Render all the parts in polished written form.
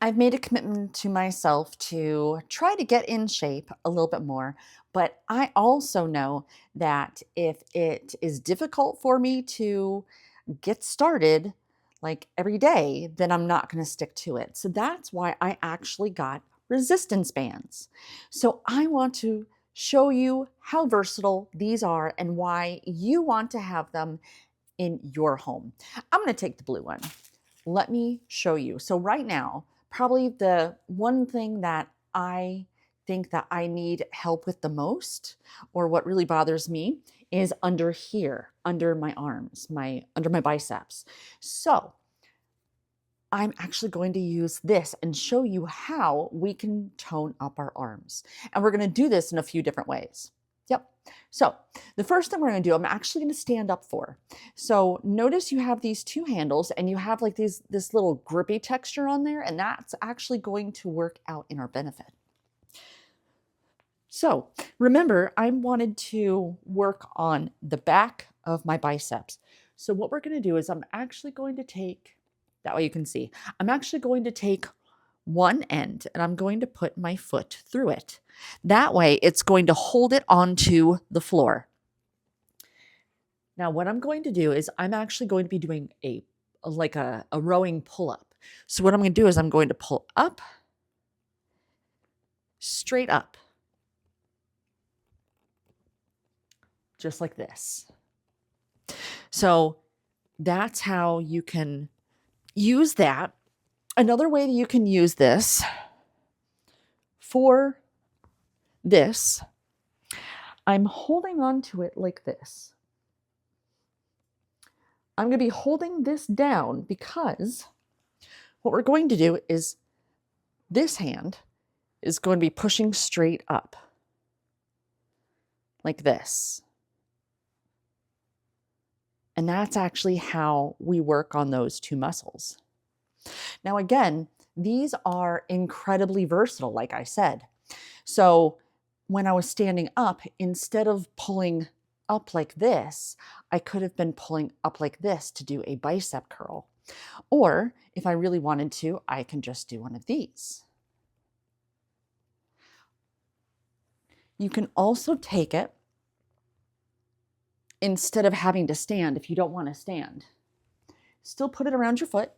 I've made a commitment to myself to try to get in shape a little bit more, but I also know that if it is difficult for me to get started like every day, then I'm not going to stick to it. So that's why I actually got resistance bands. So I want to show you how versatile these are and why you want to have them in your home. I'm going to take the blue one. Let me show you. So right now, probably the one thing that I think that I need help with the most, or what really bothers me, is under here, under my arms, under my biceps. So I'm actually going to use this and show you how we can tone up our arms. And we're going to do this in a few different ways. Yep. So the first thing we're going to do, I'm actually going to stand up for. So notice you have these two handles and you have like this little grippy texture on there, and that's actually going to work out in our benefit. So remember, I wanted to work on the back of my biceps. So what we're going to do is I'm actually going to take, that way you can see, I'm actually going to take one end and I'm going to put my foot through it. That way it's going to hold it onto the floor. Now what I'm going to do is I'm actually going to be doing a rowing pull-up. So what I'm going to do is I'm going to pull up, straight up, just like this. So that's how you can use that. Another way that you can use this for this, I'm holding on to it like this. I'm going to be holding this down because what we're going to do is this hand is going to be pushing straight up like this. And that's actually how we work on those two muscles. Now, again, these are incredibly versatile, like I said. So when I was standing up, instead of pulling up like this, I could have been pulling up like this to do a bicep curl. Or if I really wanted to, I can just do one of these. You can also take it instead of having to stand if you don't want to stand. Still put it around your foot.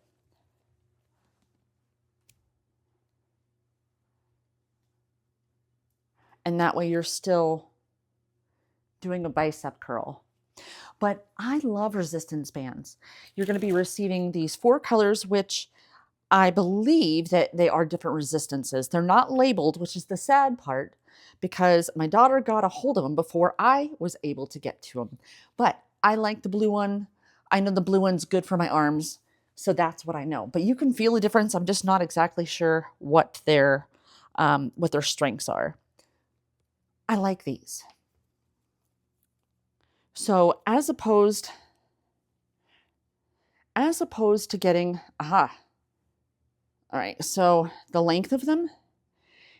And that way you're still doing a bicep curl. But I love resistance bands. You're going to be receiving these 4 colors, which I believe that they are different resistances. They're not labeled, which is the sad part, because my daughter got a hold of them before I was able to get to them. But I like the blue one. I know the blue one's good for my arms, so that's what I know. But you can feel a difference. I'm just not exactly sure what their strengths are. I like these. So as opposed to getting, all right, so the length of them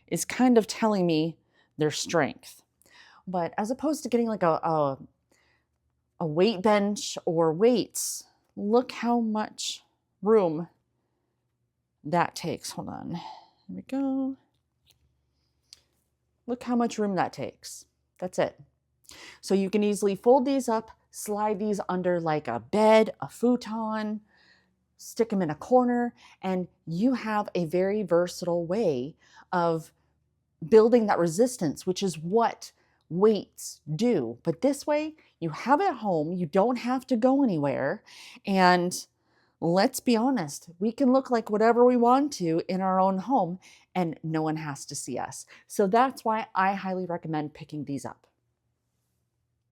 is kind of telling me their strength. But as opposed to getting like a weight bench or weights, look how much room that takes. Hold on, here we go. Look how much room that takes. That's it. So you can easily fold these up, slide these under like a bed, a futon, stick them in a corner, and you have a very versatile way of building that resistance, which is what weights do. But this way, you have it at home, you don't have to go anywhere, and let's be honest, we can look like whatever we want to in our own home, and no one has to see us. So that's why I highly recommend picking these up.